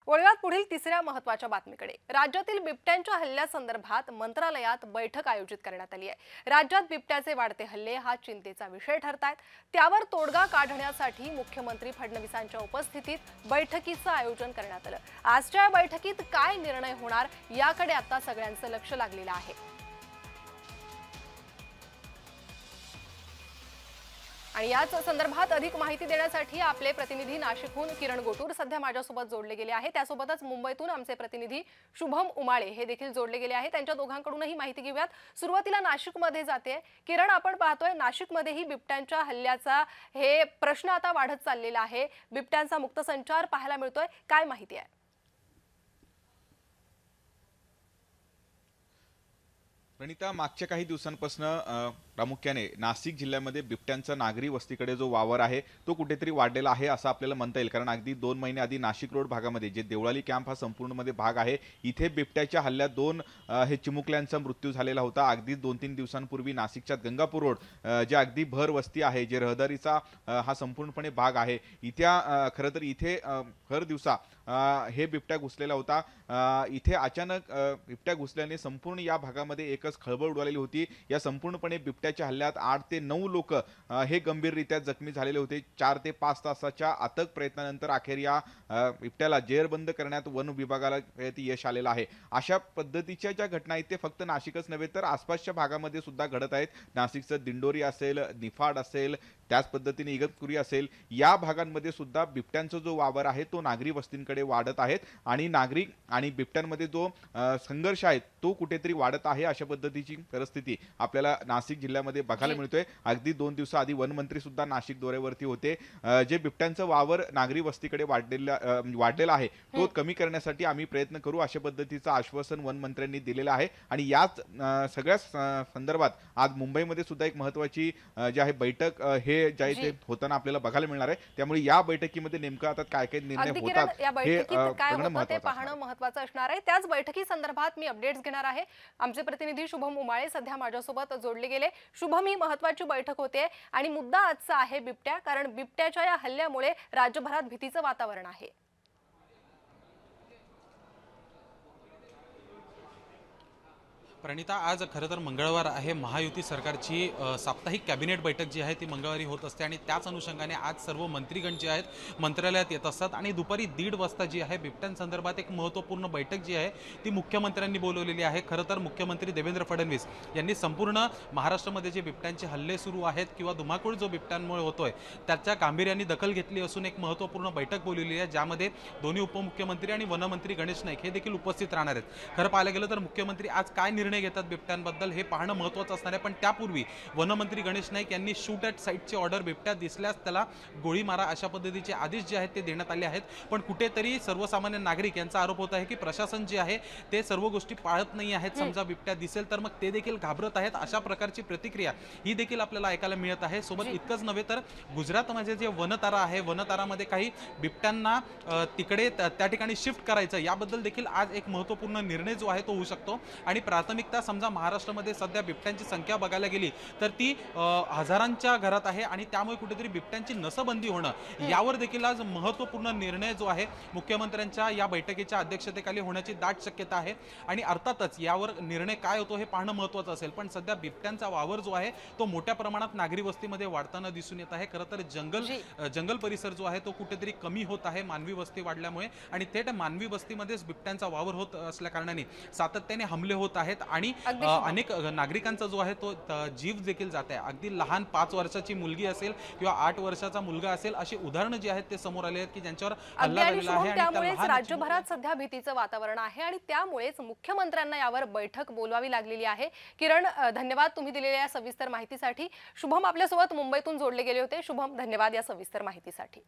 वळूयात पुढील तिसऱ्या महत्त्वाच्या बातमीकडे। राज्यातील बिबट्यांच्या हल्ल्यासंदर्भात मंत्रालयात बैठक आयोजित करण्यात आली आहे। राज्यात बिबट्याचे वाढते हल्ले हा चिंतेचा विषय ठरतायत। त्यावर तोडगा काढण्यासाठी मुख्यमंत्री फडणवीसांच्या उपस्थितीत बैठकीचं आयोजन करण्यात आलं। आजच्या बैठकीत काय निर्णय होणार याकडे आता सगळ्यांचं लक्ष लागलेलं आहे। आणि याच संदर्भात अधिक माहिती देण्यासाठी आपले प्रतिनिधी नाशिकहून किरण गोटूर सध्या माझ्यासोबत जोडले गेले आहेत। त्यासोबतच मुंबईतून आमचे प्रतिनिधी शुभम उमाळे हे देखील जोडले गेले आहेत। त्यांच्या दोघांकडूनही माहिती घेऊयात। सुरुवातीला नाशिकमध्ये जाते किरण, आपण पाहतोय नाशिकमध्येही बिबट्यांच्या हल्ल्याचा हे प्रश्न आता वाढत चाललेला आहे। बिबट्यांचा मुक्त संचार पाहायला मिळतोय, काय माहिती आहे? प्रणिता, मागच्या काही दिवसांपासून प्रामुख्याने नाशिक जिल्ह्यामध्ये बिबट्यांचा नागरी वस्तीकडे जो वावर आहे तो कुठेतरी वाढलेला आहे असं आपल्याला म्हणता येईल। कारण अगदी 2 महिने आधी नाशिक रोड भागामध्ये जे देवळाली कॅम्प हा संपूर्ण मध्ये भाग आहे, इथे बिबट्याच्या हल्ल्यात 2 हे चिमुकल्यांचा मृत्यू झालेला होता। अगदी 2-3 दिवसांपूर्वी नाशिकच्या गंगापूर रोड जे अगदी भर वस्ती आहे, जे रहदारीचा हा संपूर्णपणे भाग आहे, इथे खरं तर इथे हर दिवसा हे बिबट्या घुसलेला होता। इथे अचानक बिबट्या घुसल्याने संपूर्ण या भागामध्ये एकच खळबळ उडालेली होती। या संपूर्णपणे बिबट्याच्या हल्ल्यात 8 ते 9 लोक हे गंभीररित्या जखमी झालेले होते। 4 ते 5 तासाच्या अथक प्रयत्नानंतर अखेर या बिबट्याला जेरबंद करण्यात वन विभागाला यश आलेलं आहे। अशा पद्धतीच्या ज्या घटना आहेत ते फक्त नाशिकच नव्हे तर आसपासच्या भागामध्ये सुद्धा घडत आहेत। नाशिकचं दिंडोरी असेल, निफाड असेल, त्याच पद्धतीने इगतपुरी असेल, या भागांमध्ये सुद्धा बिबट्यांचा जो वावर आहे तो नागरी वस्तींकडे वाढत आहेत आणि नागरिक आणि बिबट्यांमध्ये जो संघर्ष आहे तो कुठेतरी वाढत आहे। अशा पद्धतीची परिस्थिती आपल्याला नाशिक जिल्ह्यामध्ये बघायला मिळतोय। अगदी 2 दिवसाआधी वनमंत्री सुद्धा नाशिक दौऱ्यावरती होते। जे बिबट्यांचा वावर नागरी वस्तीकडे वाढलेला आहे तो कमी करण्यासाठी आम्ही प्रयत्न करू अशा पद्धतीचं आश्वासन वनमंत्र्यांनी दिलेलं आहे। आणि याच सगळ्या संदर्भात आज मुंबईमध्ये सुद्धा एक महत्त्वाची जी आहे बैठक हे जे होताना आपल्याला बघायला मिळणार आहे। त्यामुळे या बैठकीमध्ये नेमकं आता काय काय निर्णय होतात या बैठकीत काय होतं ते पाहणं महत्त्वाचं असणार आहे। त्याच बैठकी संदर्भात मी अपडेट्स घेणार आहे। आमचे प्रतिनिधी शुभम उमाळे सध्या माझ्यासोबत जोडले गेले। शुभम, ही महत्त्वाची बैठक होते आणि मुद्दा आजचा आहे बिबट्या, कारण बिबट्याच्या या हल्ल्यामुळे राज्यभरात भीतीचं वातावरण आहे। प्रणिता, आज खरं तर मंगळवार आहे। महायुती सरकारची साप्ताहिक कॅबिनेट बैठक जी आहे ती मंगळवारी होत असते आणि त्याच अनुषंगाने आज सर्व मंत्रीगण जे आहेत मंत्रालयात येत असतात आणि दुपारी 1:30 वाजता जी आहे बिबट्यांसंदर्भात एक महत्त्वपूर्ण बैठक जी आहे ती मुख्यमंत्र्यांनी बोलवलेली आहे। खरं तर मुख्यमंत्री देवेंद्र फडणवीस यांनी संपूर्ण महाराष्ट्रामध्ये जे बिबट्यांचे हल्ले सुरू आहेत किंवा धुमाकूळ जो बिबट्यांमुळे होतोय त्याच्या गांभीर्याने दखल घेतली असून एक महत्त्वपूर्ण बैठक बोलवली आहे, ज्यामध्ये दोन्ही उपमुख्यमंत्री आणि वनमंत्री गणेश नाईक हे देखील उपस्थित राहणार आहेत। खरं पाहायला गेलं तर मुख्यमंत्री आज काय निर्णय घेतात बिबट्यांबद्दल हे पाहणं महत्त्वाचं असणार आहे। पण त्यापूर्वी वनमंत्री गणेश नाईक यांनी शूट ॲट साईटची ऑर्डर, बिबट्या दिसल्यास त्याला गोळी मारा अशा पद्धतीचे आदेश जे आहेत ते देण्यात आले आहेत। पण कुठेतरी सर्वसामान्य नागरिक यांचा आरोप होत आहे की प्रशासन जे आहे ते सर्व गोष्टी पाळत नाही आहेत। समजा बिबट्या दिसेल तर मग ते देखील घाबरत आहेत, अशा प्रकारची प्रतिक्रिया ही देखील आपल्याला ऐकायला मिळत आहे। सोबत इतकंच नव्हे तर गुजरातमध्ये जे वनतारा आहे, वनतारामध्ये काही बिबट्यांना तिकडे त्या ठिकाणी शिफ्ट करायचं याबद्दल देखील आज एक महत्त्वपूर्ण निर्णय जो आहे तो होऊ शकतो। आणि प्राथमिकता समजा महाराष्ट्रामध्ये सध्या बिबट्यांची संख्या बघायला गेली तर ती हजारांच्या घरात आहे आणि त्यामुळे कुठेतरी बिबट्यांची नसबंदी होणं यावर देखील आज महत्त्वपूर्ण निर्णय जो आहे मुख्यमंत्र्यांच्या या बैठकीच्या अध्यक्षतेखाली होण्याची दाट शक्यता आहे। आणि अर्थातच यावर निर्णय काय होतो हे पाहणं महत्त्वाचं असेल। पण सध्या बिबट्यांचा वावर जो आहे तो मोठ्या प्रमाणात नागरी वस्तीमध्ये वाढताना दिसून येत आहे। खरं तर जंगल परिसर जो आहे तो कुठेतरी कमी होत आहे मानवी वस्ती वाढल्यामुळे आणि थेट मानवी वस्तीमध्येच बिबट्यांचा वावर होत असल्या कारणाने सातत्याने हमले होत आहेत आणि अनेक नागरिकांचा जो आहे तो जीव देखील जात आहे। अगदी लहान 5 वर्षाची मुलगी असेल किंवा 8 वर्षाचा मुलगा असेल अशी उदाहरणं जी आहेत ते समोर आले आहेत की ज्यांच्यावर हल्ला झालेला आहे। आणि त्यामुळेच राज्यभरात सध्या भीतीचं वातावरण आहे आणि त्यामुळेच मुख्यमंत्र्यांना यावर बैठक बोलवावी लागलेली आहे। किरण, धन्यवाद तुम्ही दिलेल्या या सविस्तर माहितीसाठी। शुभम आपल्यासोबत मुंबईतून जोडले गेले होते। शुभम, धन्यवाद या सविस्तर माहितीसाठी।